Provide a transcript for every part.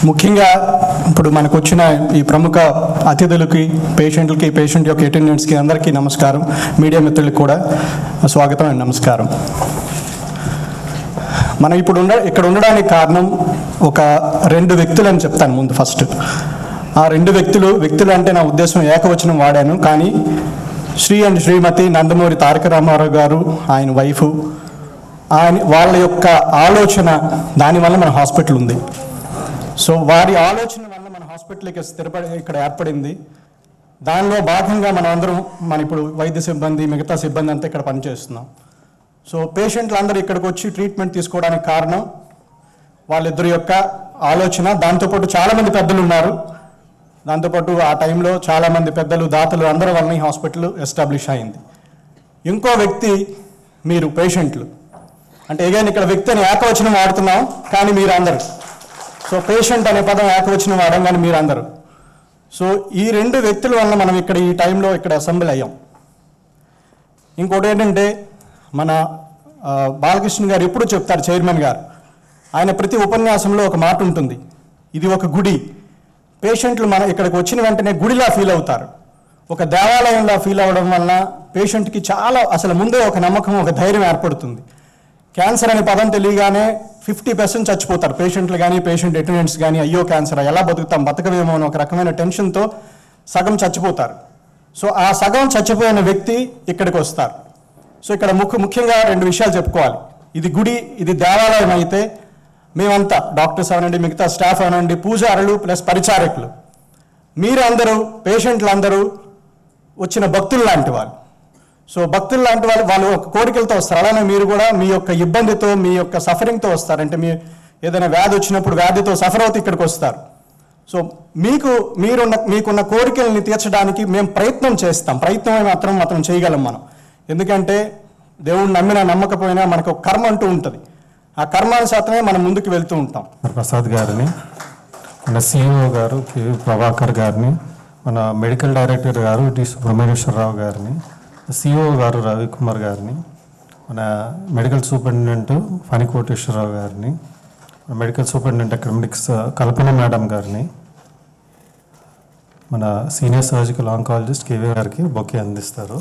ముఖ్యంగా ఇప్పుడు మనకు వచ్చిన ఈ ప్రముఖ అతిథులకి, పేషెంట్ యొక్క అటెండెంట్స్కి అందరికీ నమస్కారం. మీడియా మిత్రులకు కూడా స్వాగతం అండ్ నమస్కారం. మనం ఇప్పుడు ఇక్కడ ఉండడానికి కారణం ఒక రెండు వ్యక్తులు అని చెప్తాను ముందు. ఫస్ట్ ఆ రెండు వ్యక్తులు అంటే నా ఉద్దేశం ఏకవచనం వాడాను, కానీ శ్రీ అండ్ శ్రీమతి నందమూరి తారక రామారావు గారు, ఆయన వైఫ్, వాళ్ళ యొక్క ఆలోచన, దానివల్ల మన హాస్పిటల్ ఉంది. సో వారి ఆలోచన వల్ల మన హాస్పిటల్కి ఇక్కడ ఏర్పడింది. దానిలో భాగంగా మనం అందరం ఇప్పుడు వైద్య సిబ్బంది, మిగతా సిబ్బంది అంతా ఇక్కడ పనిచేస్తున్నాం. సో పేషెంట్లు అందరూ ఇక్కడికి వచ్చి ట్రీట్మెంట్ తీసుకోవడానికి కారణం వాళ్ళిద్దరి యొక్క ఆలోచన. దాంతోపాటు చాలామంది పెద్దలు ఉన్నారు. దాంతోపాటు ఆ టైంలో చాలామంది పెద్దలు, దాతలు అందరి వల్ల ఈ హాస్పిటల్ ఎస్టాబ్లిష్ అయింది. ఇంకో వ్యక్తి మీరు పేషెంట్లు అంటే ఎగైన్ ఇక్కడ వ్యక్తి అని ఏకవచనం వాడుతున్నాం, కానీ మీరు అందరు. సో పేషెంట్ అనే పదం ఏకవచనం వాడడం, కానీ మీరు అందరు. సో ఈ రెండు వ్యక్తుల వల్ల మనం ఇక్కడ ఈ టైంలో ఇక్కడ అసెంబ్లీ అయ్యాం. ఇంకోటి ఏంటంటే మన బాలకృష్ణ గారు ఎప్పుడు చెప్తారు, చైర్మన్ గారు, ఆయన ప్రతి ఉపన్యాసంలో ఒక మాట ఉంటుంది, ఇది ఒక గుడి. పేషెంట్లు ఇక్కడికి వచ్చిన వెంటనే గుడిలా ఫీల్ అవుతారు, ఒక దేవాలయంలా ఫీల్ అవ్వడం వలన పేషెంట్కి చాలా అసలు ముందే ఒక నమ్మకం, ఒక ధైర్యం ఏర్పడుతుంది. క్యాన్సర్ అనే పదం తెలియగానే 50% చచ్చిపోతారు పేషెంట్లు కానీ, పేషెంట్ అటెండెంట్స్ కానీ. అయ్యో క్యాన్సర్, ఎలా బతకవేమో అని ఒక రకమైన టెన్షన్తో సగం చచ్చిపోతారు. సో ఆ సగం చచ్చిపోయిన వ్యక్తి ఇక్కడికి వస్తారు. సో ఇక్కడ ముఖ్యంగా రెండు విషయాలు చెప్పుకోవాలి. ఇది గుడి, ఇది దేవాలయం అయితే మేమంతా డాక్టర్స్ అవనండి, మిగతా స్టాఫ్ అవనండి, పూజారులు ప్లస్ పరిచారకులు, మీరందరూ పేషెంట్లు అందరూ వచ్చిన భక్తులు లాంటి వాళ్ళు. సో భక్తులు లాంటి వాళ్ళు ఒక కోరికలతో వస్తారు. అలానే మీరు కూడా మీ యొక్క ఇబ్బందితో, మీ యొక్క సఫరింగ్తో వస్తారు. అంటే మీ ఏదైనా వ్యాధి వచ్చినప్పుడు వ్యాధితో సఫర్ అవుతూ ఇక్కడికి వస్తారు. సో మీకున్న కోరికల్ని తీర్చడానికి మేము ప్రయత్నం చేస్తాం. ప్రయత్నం మాత్రం చేయగలం మనం. ఎందుకంటే దేవుడిని నమ్మినా నమ్మకపోయినా మనకు ఒక కర్మ అంటూ ఉంటుంది. ఆ కర్మానుసారమే మనం ముందుకు వెళ్తూ ఉంటాం. ప్రసాద్ గారిని, మన సిఇఓ గారు ప్రభాకర్ గారిని, మన మెడికల్ డైరెక్టర్ గారు టి సుబ్రహ్మణ్యేశ్వరరావు గారిని, సిఇఓ గారు రవికుమార్ గారిని, మన మెడికల్ సూపరింటెండెంట్ ఫణి కోటేశ్వరరావు గారిని, మెడికల్ సూపరింటెండెంట్ అకాడమిక్స్ కల్పన మేడం గారిని, మన సీనియర్ సర్జికల్ ఆంకాలజిస్ట్ కేవీ గారికి బొకే అందిస్తారు.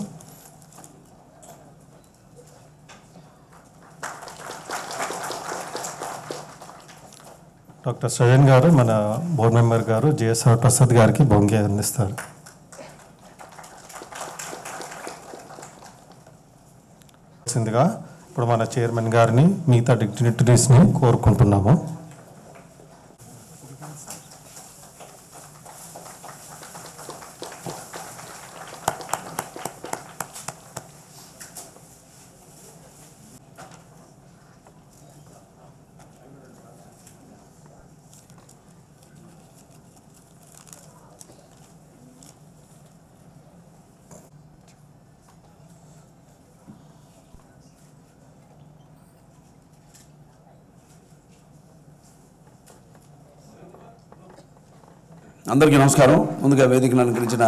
డాక్టర్ సజన్ గారు, మన బోర్డు మెంబర్ గారు జేఎస్ఆర్ ప్రసాద్ గారికి బొంగే అందిస్తారు. ఇప్పుడు మన చైర్మన్ గారిని, మిగతా డిగ్నిటరీస్ని కోరుకుంటున్నాము. అందరికీ నమస్కారం. ముందుగా వేదికను అలంకరించిన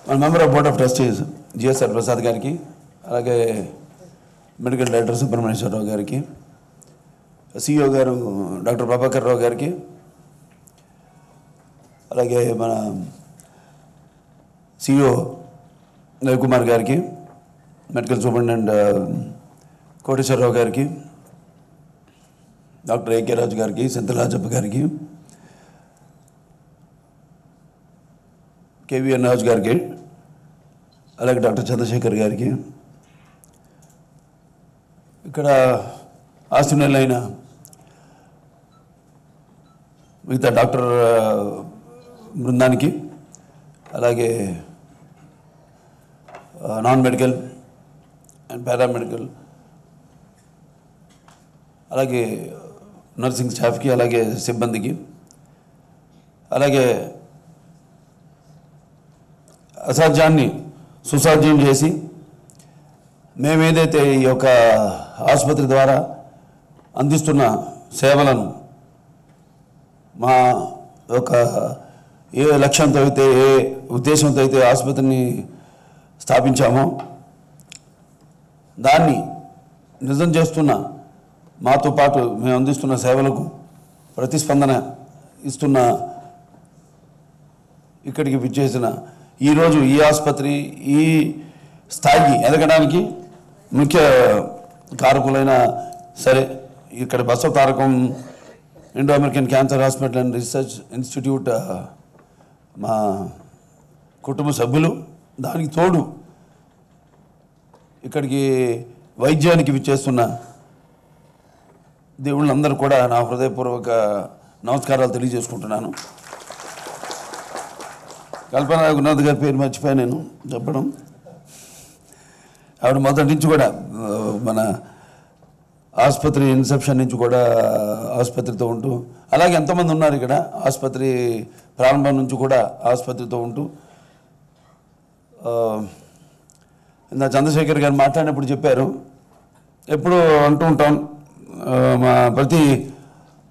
మన member of board of trustees GSR Prasad గారికి, అలాగే మెడికల్ డైరెక్టర్ సుబ్రహ్మణ్యేశ్వరరావు గారికి, సిఇఓ గారు డాక్టర్ ప్రభాకర్ రావు గారికి, అలాగే మన సిఇఓ రవికుమార్ గారికి, మెడికల్ సూపరింటెండెంట్ కోటేశ్వరరావు గారికి, డాక్టర్ ఏకే రాజు గారికి, సెంతరాజప్ప గారికి, కేవీఎన్ రాజు గారికి, అలాగే డాక్టర్ చంద్రశేఖర్ గారికి, ఇక్కడ ఆశీనులైన మిగతా డాక్టర్ బృందానికి, అలాగే నాన్ మెడికల్ అండ్ పారామెడికల్, అలాగే నర్సింగ్ స్టాఫ్కి, అలాగే సిబ్బందికి, అలాగే అసాధ్యాన్ని సుసాధ్యం చేసి మేమేదైతే ఈ యొక్క ఆసుపత్రి ద్వారా అందిస్తున్న సేవలను మా యొక్క ఏ లక్ష్యంతో అయితే, ఏ ఉద్దేశంతో అయితే ఆసుపత్రిని స్థాపించామో దాన్ని నిజం చేస్తున్న మాతో పాటు మేము అందిస్తున్న సేవలకు ప్రతిస్పందన ఇస్తున్న ఇక్కడికి విచ్చేసిన ఈరోజు ఈ ఆసుపత్రి ఈ స్థాయికి ఎదగడానికి ముఖ్య కారకులైన సరే ఇక్కడ Basava Tarakam Indo American cancer hospital and research institute మా కుటుంబ సభ్యులు, దానికి తోడు ఇక్కడికి వైద్యానికి విచ్చేస్తున్న దేవుళ్ళందరూ కూడా నా హృదయపూర్వక నమస్కారాలు తెలియజేసుకుంటున్నాను. కల్పన రఘునాథ్ గారి పేరు మర్చిపోయాను నేను చెప్పడం. ఆవిడ మొదటి నుంచి కూడా మన ఆసుపత్రి ఇన్సెప్షన్ నుంచి కూడా ఆసుపత్రితో ఉంటూ, అలాగే ఎంతోమంది ఉన్నారు ఇక్కడ ఆసుపత్రి ప్రారంభం నుంచి కూడా ఆసుపత్రితో ఉంటూ. నా చంద్రశేఖర్ గారు మాట్లాడినప్పుడు చెప్పారు, ఎప్పుడు అంటూ ఉంటాం మా ప్రతి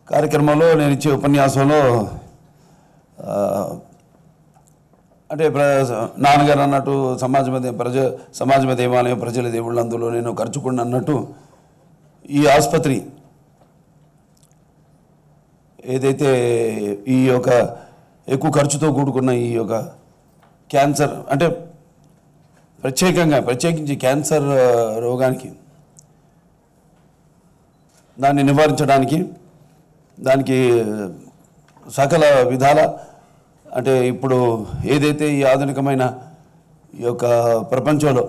కార్యక్రమంలో నేను ఇచ్చే ఉపన్యాసంలో అంటే నాన్నగారు అన్నట్టు సమాజమే దేవాలయం ప్రజల దేవుళ్ళు అందులో నేను ఖర్చుకుండా అన్నట్టు ఈ ఆసుపత్రి ఏదైతే ఈ యొక్క ఎక్కువ ఖర్చుతో కూడుకున్న ఈ యొక్క క్యాన్సర్ అంటే ప్రత్యేకించి క్యాన్సర్ రోగానికి దాన్ని నివారించడానికి దానికి సకల విధాల అంటే ఇప్పుడు ఏదైతే ఈ ఆధునికమైన ఈ యొక్క ప్రపంచంలో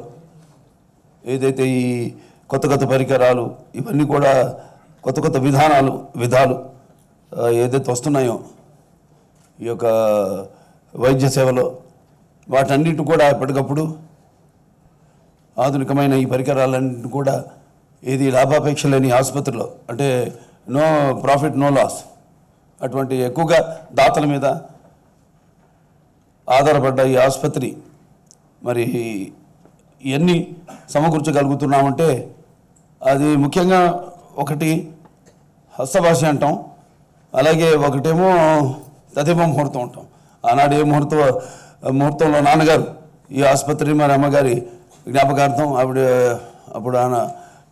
ఏదైతే ఈ కొత్త పరికరాలు ఇవన్నీ కూడా కొత్త విధాలు ఏదైతే వస్తున్నాయో ఈ యొక్క వైద్య సేవలో వాటన్నిటి కూడా ఎప్పటికప్పుడు ఆధునికమైన ఈ పరికరాలన్నింటినీ కూడా ఏది లాభాపేక్ష లేని ఆసుపత్రిలో అంటే నో ప్రాఫిట్ నో లాస్ అటువంటి ఎక్కువగా దాతల మీద ఆధారపడ్డ ఈ ఆసుపత్రి మరి ఇవన్నీ సమకూర్చగలుగుతున్నామంటే అది ముఖ్యంగా ఒకటి హస్తభాష అంటాం, అలాగే ఒకటేమో తదేవ ముహూర్తం అంటాం. ఆనాడు ఏ ముహూర్తంలో నాన్నగారు ఈ ఆసుపత్రి మరి అమ్మగారి జ్ఞాపకార్థం ఆవిడ అప్పుడు ఆయన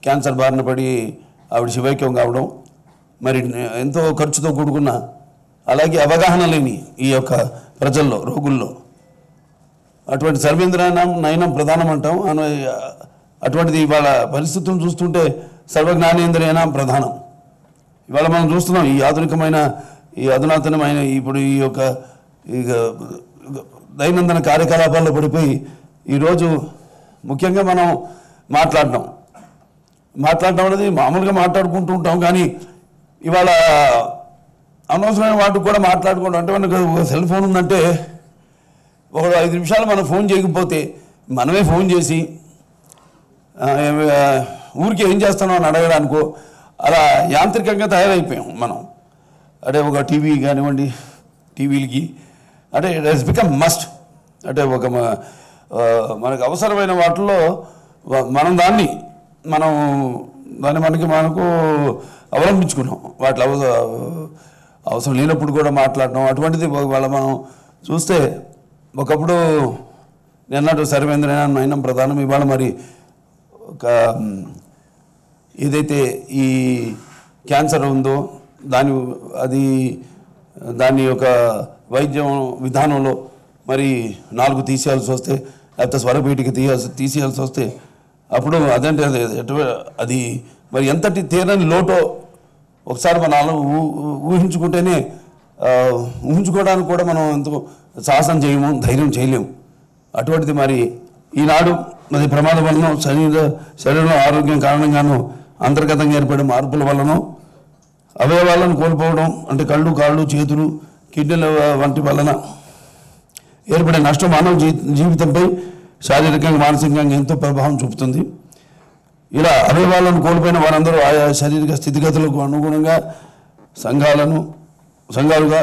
క్యాన్సర్ బారిన పడి ఆవిడ శివైక్యం కావడం, మరి ఎంతో ఖర్చుతో కూడుకున్న అలాగే అవగాహన లేని ఈ యొక్క ప్రజల్లో రోగుల్లో అటువంటి సర్వేంద్రనయనం ప్రధానం అంటాం. అటువంటిది ఇవాళ పరిస్థితులను చూస్తుంటే సర్వజ్ఞానేంద్రియనం ప్రధానం. ఇవాళ మనం చూస్తున్నాం ఈ ఆధునికమైన ఈ అధునాతనమైన ఇప్పుడు ఈ యొక్క దైనందిన కార్యకలాపాల్లో పడిపోయి ఈరోజు ముఖ్యంగా మనం మాట్లాడడం అనేది మామూలుగా మాట్లాడుకుంటూ ఉంటాం, కానీ ఇవాళ అనవసరమైన వాటికి కూడా మాట్లాడుకోవడం అంటే మనకు ఒక సెల్ ఫోన్ ఉందంటే ఒక 5 నిమిషాలు మనం ఫోన్ చేయకపోతే మనమే ఫోన్ చేసి ఊరికి ఏం చేస్తున్నాం అని అడగడానికో అలా యాంత్రికంగా తయారైపోయాం మనం. అంటే ఒక టీవీ కానివ్వండి, టీవీలకి అంటే ఇట్ హెస్ బికమ్ మస్ట్. అంటే ఒక మనకు అవసరమైన వాటిల్లో దాన్ని మనకు అవలంబించుకున్నాం. వాటి అవసరం లేనప్పుడు కూడా మాట్లాడడం అటువంటిది వాళ్ళ మనం చూస్తే ఒకప్పుడు నిన్నటి సర్వేంద్రనయనం ప్రధానం. ఇవాళ మరి ఒక ఏదైతే ఈ క్యాన్సర్ ఉందో దాని యొక్క వైద్యం విధానంలో మరి 4 తీసేయాల్సి వస్తే లేకపోతే స్వరపీఠికి తీసేయాల్సి వస్తే అప్పుడు అదంటే అది మరి ఎంతటి తీరని లోటో ఒకసారి మనం ఊహించుకుంటేనే ఊహించుకోవడానికి కూడా మనం ఎంతో సాహసం చేయము, ధైర్యం చేయలేము. అటువంటిది మరి ఈనాడు మరి ప్రమాదం వలన శరీరంలో ఆరోగ్యం కారణంగాను అంతర్గతంగా ఏర్పడే మార్పుల వలన అవయవాలను కోల్పోవడం అంటే కళ్ళు, కాళ్ళు, చేతులు, కిడ్నీల వంటి వలన ఏర్పడే నష్టం మానవ జీవితంపై శారీరకంగా మానసికంగా ఎంతో ప్రభావం చూపుతుంది. ఇలా అవయవాలను కోల్పోయిన వారందరూ ఆయా శారీరక స్థితిగతులకు అనుగుణంగా సంఘాలుగా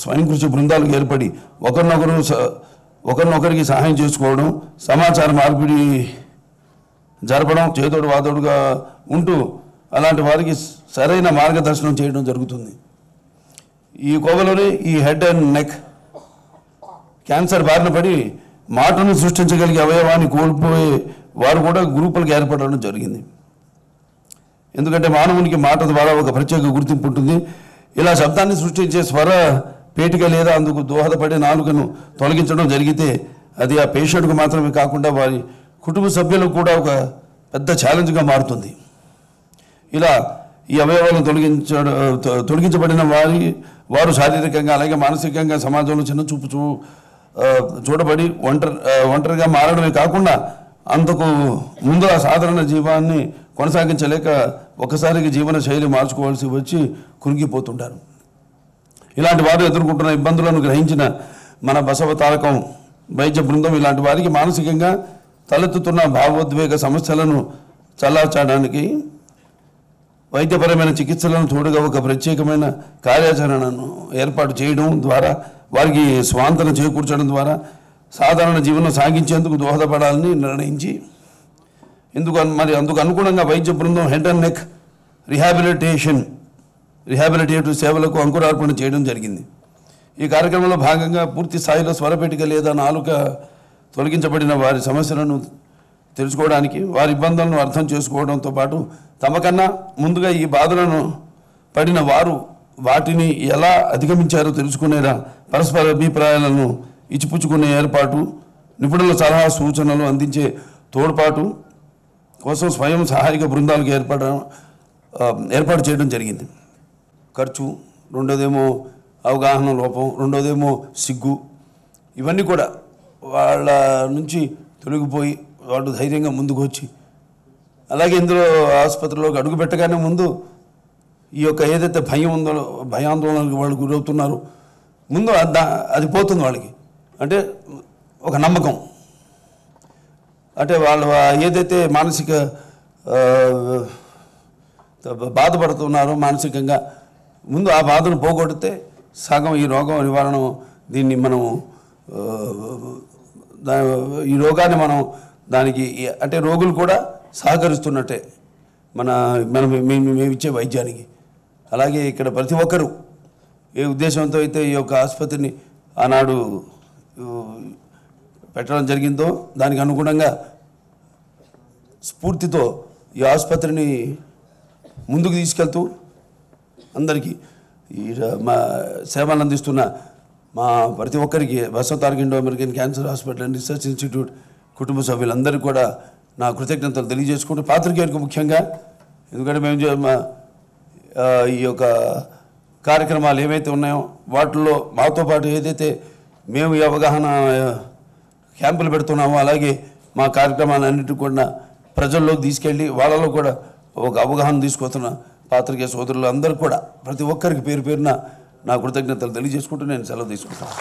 స్వయం కృషి బృందాలకు ఏర్పడి ఒకరినొకరికి సహాయం చేసుకోవడం, సమాచార మార్పిడి జరపడం, చేతోడు వాదోడుగా ఉంటూ అలాంటి వారికి సరైన మార్గదర్శనం చేయడం జరుగుతుంది. ఈ కోవలోనే ఈ హెడ్ అండ్ నెక్ క్యాన్సర్ బారిన పడి మాటను సృష్టించగలిగే అవయవాన్ని కోల్పోయే వారు కూడా గ్రూపులకు ఏర్పడడం జరిగింది. ఎందుకంటే మానవునికి మాట ద్వారా ఒక ప్రత్యేక గుర్తింపు ఉంటుంది. ఇలా శబ్దాన్ని సృష్టించే స్వర పేటిక లేదా అందుకు దోహదపడే నాలుకను తొలగించడం జరిగితే అది ఆ పేషెంట్కు మాత్రమే కాకుండా వారి కుటుంబ సభ్యులకు కూడా ఒక పెద్ద ఛాలెంజ్గా మారుతుంది. ఇలా ఈ అవయవాలను తొలగించబడిన వారు శారీరకంగా అలాగే మానసికంగా సమాజంలో చిన్న చూపు చూడబడి ఒంటరిగా మారడమే కాకుండా అంతకు ముందు ఆ సాధారణ జీవాన్ని కొనసాగించలేక ఒకసారికి జీవన శైలి మార్చుకోవాల్సి వచ్చి కురిగిపోతుంటారు. ఇలాంటి వారు ఎదుర్కొంటున్న ఇబ్బందులను గ్రహించిన మన బసవ తారకం వైద్య బృందం ఇలాంటి వారికి మానసికంగా తలెత్తుతున్న భావోద్వేగ సమస్యలను చల్లార్చడానికి వైద్యపరమైన చికిత్సలను తోడుగా ఒక ప్రత్యేకమైన కార్యాచరణను ఏర్పాటు చేయడం ద్వారా వారికి స్వాంతన చేకూర్చడం ద్వారా సాధారణ జీవనం సాగించేందుకు దోహదపడాలని నిర్ణయించి అందుకు అనుగుణంగా వైద్య బృందం హెడ్ అండ్ నెక్ రిహాబిలిటేటివ్ సేవలకు అంకురార్పణ చేయడం జరిగింది. ఈ కార్యక్రమంలో భాగంగా పూర్తి స్థాయిలో స్వరపేటిక లేదా నాలుక తొలగించబడిన వారి సమస్యలను తెలుసుకోవడానికి వారి ఇబ్బందులను అర్థం చేసుకోవడంతో పాటు తమకన్నా ముందుగా ఈ బాధలను పడిన వారు వాటిని ఎలా అధిగమించారో తెలుసుకునేలా పరస్పర అభిప్రాయాలను ఇచ్చిపుచ్చుకునే ఏర్పాటు, నిపుణుల సలహా సూచనలు అందించే తోడ్పాటు కోసం స్వయం సహాయక బృందాలకు ఏర్పాటు చేయడం జరిగింది. ఖర్చు, రెండోదేమో అవగాహన లోపం, రెండోదేమో సిగ్గు, ఇవన్నీ కూడా వాళ్ళ నుంచి తొలగిపోయి వాళ్ళు ధైర్యంగా ముందుకు వచ్చి అలాగే ఇందులో ఆసుపత్రిలోకి అడుగు పెట్టగానే ముందు ఈ యొక్క ఏదైతే భయం ఉందో భయాందోళనకు వాళ్ళు గురవుతున్నారో ముందు అది పోతుంది వాళ్ళకి. అంటే ఒక నమ్మకం, అంటే వాళ్ళు ఏదైతే మానసిక బాధపడుతున్నారో మానసికంగా ముందు ఆ బాధను పోగొడితే సగం ఈ రోగం నివారణ దీన్ని మనం ఈ రోగాన్ని మనం దానికి అంటే రోగులు కూడా సహకరిస్తున్నట్టే మేము ఇచ్చే వైద్యానికి. అలాగే ఇక్కడ ప్రతి ఒక్కరూ ఏ ఉద్దేశంతో అయితే ఈ యొక్క ఆసుపత్రిని ఆనాడు పెట్టడం జరిగిందో దానికి అనుగుణంగా స్ఫూర్తితో ఈ ఆసుపత్రిని ముందుకు తీసుకెళ్తూ అందరికీ ఈ మా సేవలు అందిస్తున్న మా ప్రతి ఒక్కరికి Basava Taraka Indo American cancer hospital and research institute కుటుంబ సభ్యులందరికీ కూడా నా కృతజ్ఞతలు తెలియజేసుకుంటూ పాత్రికేయులకు ముఖ్యంగా, ఎందుకంటే మేము ఈ యొక్క కార్యక్రమాలు ఏవైతే ఉన్నాయో వాటిల్లో మాతో పాటు ఏదైతే మేము ఈ అవగాహన క్యాంపులు పెడుతున్నామో అలాగే మా కార్యక్రమాలన్నింటినీ కూడా ప్రజల్లోకి తీసుకెళ్ళి వాళ్ళలో కూడా ఒక అవగాహన తీసుకొస్తున్న పాత్రికేయ సోదరులు అందరూ కూడా ప్రతి ఒక్కరికి పేరు పేరున నా కృతజ్ఞతలు తెలియజేసుకుంటూ నేను సెలవు తీసుకుంటాను.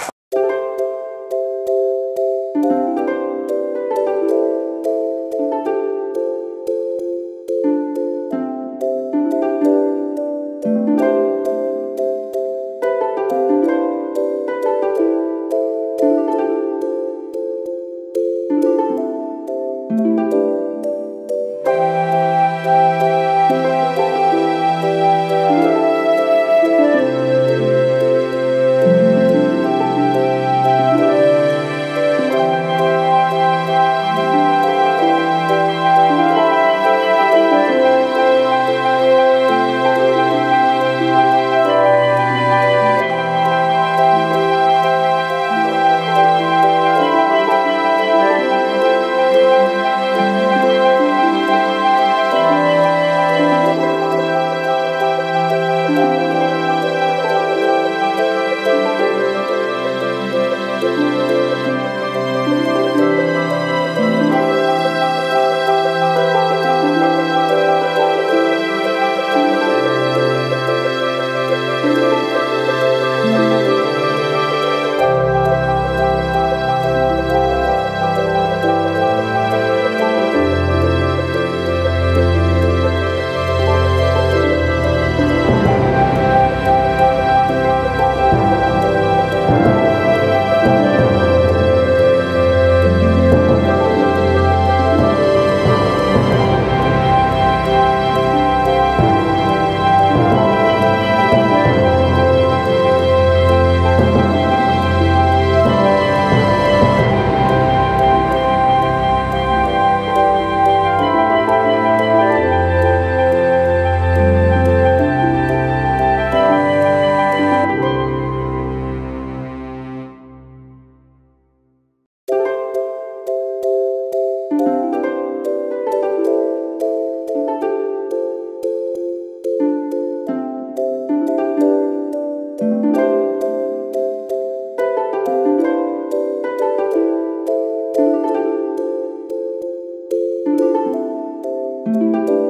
you.